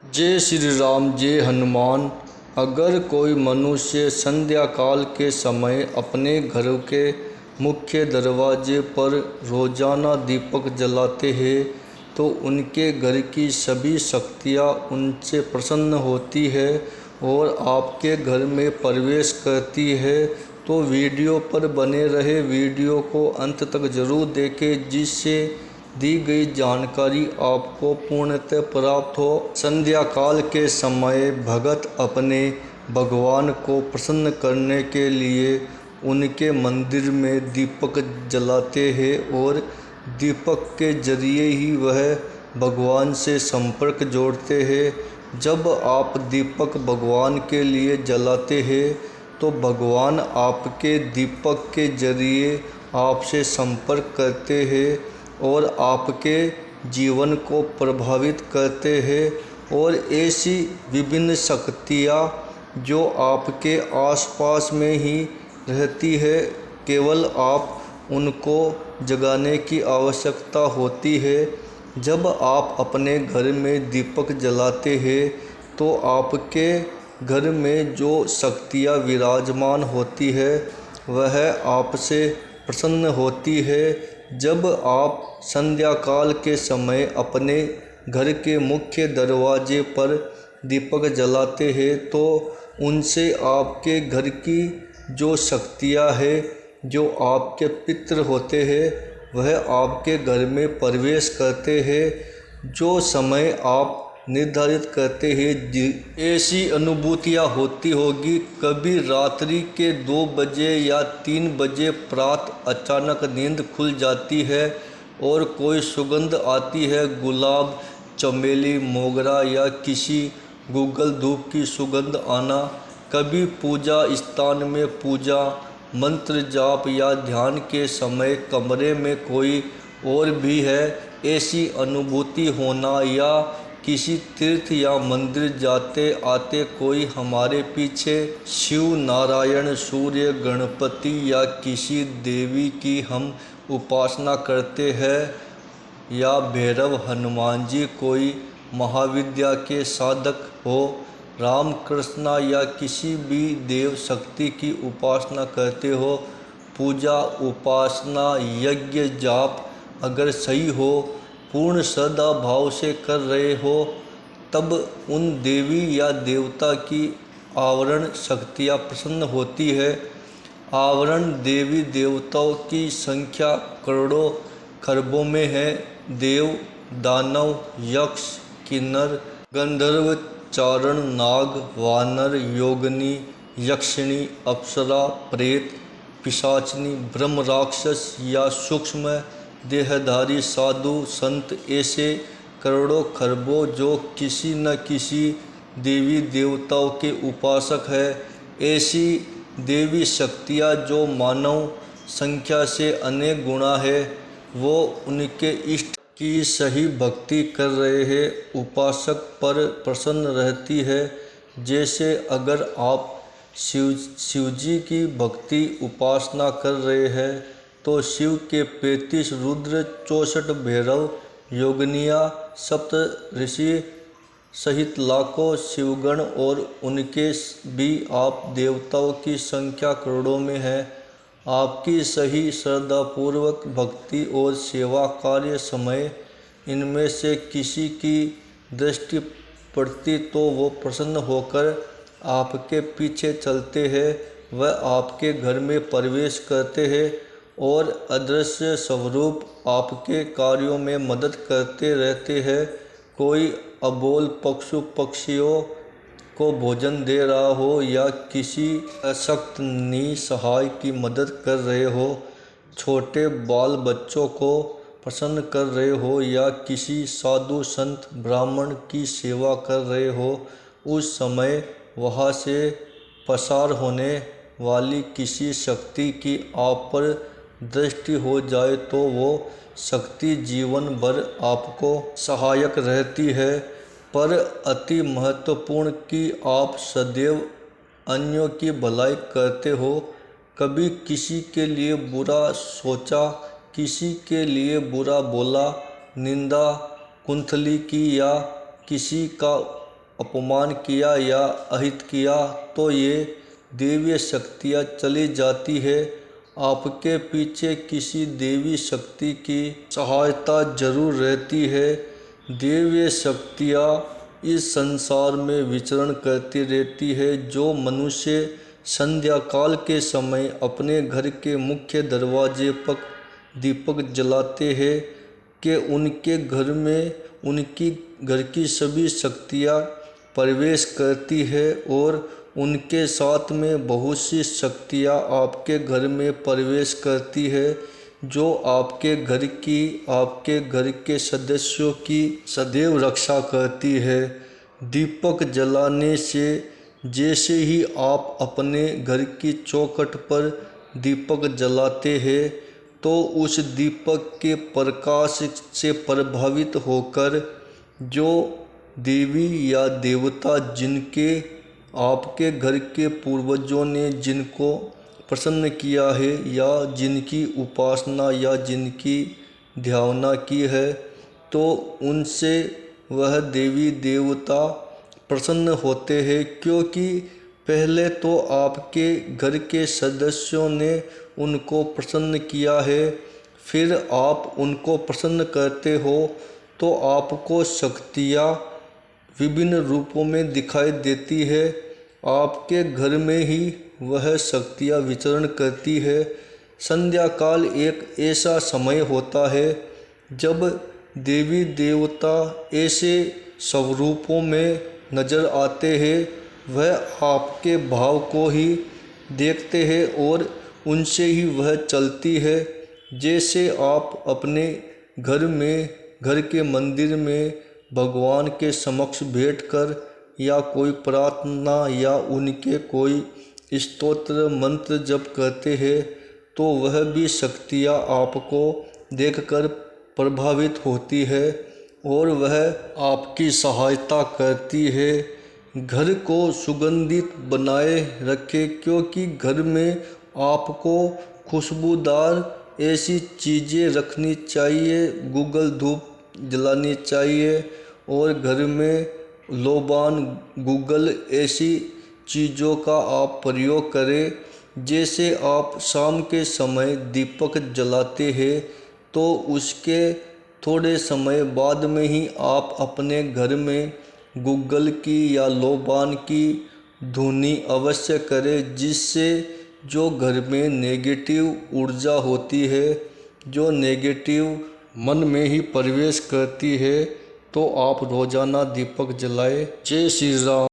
जय श्री राम जय हनुमान। अगर कोई मनुष्य संध्या काल के समय अपने घर के मुख्य दरवाजे पर रोजाना दीपक जलाते हैं तो उनके घर की सभी शक्तियाँ उनसे प्रसन्न होती है और आपके घर में प्रवेश करती है। तो वीडियो पर बने रहे, वीडियो को अंत तक जरूर देखें जिससे दी गई जानकारी आपको पूर्णतः प्राप्त हो। संध्या काल के समय भगत अपने भगवान को प्रसन्न करने के लिए उनके मंदिर में दीपक जलाते हैं और दीपक के जरिए ही वह भगवान से संपर्क जोड़ते हैं। जब आप दीपक भगवान के लिए जलाते हैं तो भगवान आपके दीपक के जरिए आपसे संपर्क करते हैं और आपके जीवन को प्रभावित करते हैं। और ऐसी विभिन्न शक्तियाँ जो आपके आसपास में ही रहती है, केवल आप उनको जगाने की आवश्यकता होती है। जब आप अपने घर में दीपक जलाते हैं तो आपके घर में जो शक्तियाँ विराजमान होती है वह आपसे प्रसन्न होती है। जब आप संध्या काल के समय अपने घर के मुख्य दरवाजे पर दीपक जलाते हैं तो उनसे आपके घर की जो शक्तियाँ हैं, जो आपके पितृ होते हैं, वह आपके घर में प्रवेश करते हैं। जो समय आप निर्धारित करते हैं, ऐसी अनुभूतियाँ होती होगी। कभी रात्रि के 2 बजे या 3 बजे प्रातः अचानक नींद खुल जाती है और कोई सुगंध आती है, गुलाब, चमेली, मोगरा या किसी गूगल धूप की सुगंध आना। कभी पूजा स्थान में पूजा, मंत्र जाप या ध्यान के समय कमरे में कोई और भी है, ऐसी अनुभूति होना। या किसी तीर्थ या मंदिर जाते आते कोई हमारे पीछे, शिव, नारायण, सूर्य, गणपति या किसी देवी की हम उपासना करते हैं, या भैरव, हनुमान जी, कोई महाविद्या के साधक हो, राम, कृष्णा या किसी भी देव शक्ति की उपासना करते हो, पूजा, उपासना, यज्ञ, जाप अगर सही हो, पूर्ण श्रद्धा भाव से कर रहे हो, तब उन देवी या देवता की आवरण शक्तियाँ प्रसन्न होती है। आवरण देवी देवताओं की संख्या करोड़ों खरबों में है। देव, दानव, यक्ष, किन्नर, गंधर्व, चारण, नाग, वानर, योगिनी, यक्षिणी, अप्सरा, प्रेत, पिशाचिनी, ब्रह्म, राक्षस या सूक्ष्म देहधारी साधु संत, ऐसे करोड़ों खरबों जो किसी न किसी देवी देवताओं के उपासक है। ऐसी देवी शक्तियाँ जो मानव संख्या से अनेक गुणा है, वो उनके इष्ट की सही भक्ति कर रहे हैं, उपासक पर प्रसन्न रहती है। जैसे अगर आप शिव जी की भक्ति उपासना कर रहे हैं तो शिव के 35 रुद्र, 64 भैरव, योगिनियाँ, सप्त ऋषि सहित लाखों शिवगण और उनके भी आप देवताओं की संख्या करोड़ों में है। आपकी सही श्रद्धापूर्वक भक्ति और सेवा कार्य समय इनमें से किसी की दृष्टि पड़ती तो वो प्रसन्न होकर आपके पीछे चलते हैं, वह आपके घर में प्रवेश करते हैं और अदृश्य स्वरूप आपके कार्यों में मदद करते रहते हैं। कोई अबोल पशु पक्षियों को भोजन दे रहा हो या किसी अशक्त निसहाय की मदद कर रहे हो, छोटे बाल बच्चों को प्रसन्न कर रहे हो या किसी साधु संत ब्राह्मण की सेवा कर रहे हो, उस समय वहाँ से पसार होने वाली किसी शक्ति की आप पर दृष्टि हो जाए तो वो शक्ति जीवन भर आपको सहायक रहती है। पर अति महत्वपूर्ण कि आप सदैव अन्यों की भलाई करते हो। कभी किसी के लिए बुरा सोचा, किसी के लिए बुरा बोला, निंदा कुंथली की या किसी का अपमान किया या अहित किया तो ये दैवीय शक्तियाँ चली जाती है। आपके पीछे किसी देवी शक्ति की सहायता जरूर रहती है। दैवीय शक्तियाँ इस संसार में विचरण करती रहती है। जो मनुष्य संध्या काल के समय अपने घर के मुख्य दरवाजे पर दीपक जलाते हैं कि उनके घर में उनकी घर की सभी शक्तियाँ प्रवेश करती है और उनके साथ में बहुत सी शक्तियाँ आपके घर में प्रवेश करती है, जो आपके घर के सदस्यों की सदैव रक्षा करती है। दीपक जलाने से जैसे ही आप अपने घर की चौखट पर दीपक जलाते हैं तो उस दीपक के प्रकाश से प्रभावित होकर जो देवी या देवता जिनके आपके घर के पूर्वजों ने जिनको प्रसन्न किया है या जिनकी उपासना या जिनकी ध्याना की है, तो उनसे वह देवी देवता प्रसन्न होते हैं। क्योंकि पहले तो आपके घर के सदस्यों ने उनको प्रसन्न किया है, फिर आप उनको प्रसन्न करते हो तो आपको शक्तियाँ विभिन्न रूपों में दिखाई देती है। आपके घर में ही वह शक्तियाँ विचरण करती है। संध्या काल एक ऐसा समय होता है जब देवी देवता ऐसे स्वरूपों में नजर आते हैं। वह आपके भाव को ही देखते हैं और उनसे ही वह चलती है। जैसे आप अपने घर के मंदिर में भगवान के समक्ष बैठकर या कोई प्रार्थना या उनके कोई स्तोत्र मंत्र जप करते हैं, तो वह भी शक्तियाँ आपको देखकर प्रभावित होती है और वह आपकी सहायता करती है। घर को सुगंधित बनाए रखें, क्योंकि घर में आपको खुशबूदार ऐसी चीज़ें रखनी चाहिए, गूगल धूप जलानी चाहिए और घर में लोबान गूगल ऐसी चीज़ों का आप प्रयोग करें। जैसे आप शाम के समय दीपक जलाते हैं तो उसके थोड़े समय बाद में ही आप अपने घर में गूगल की या लोबान की धुनी अवश्य करें, जिससे जो घर में नेगेटिव ऊर्जा होती है, जो नेगेटिव मन में ही प्रवेश करती है, तो आप रोजाना दीपक जलाएं। जय श्री राम।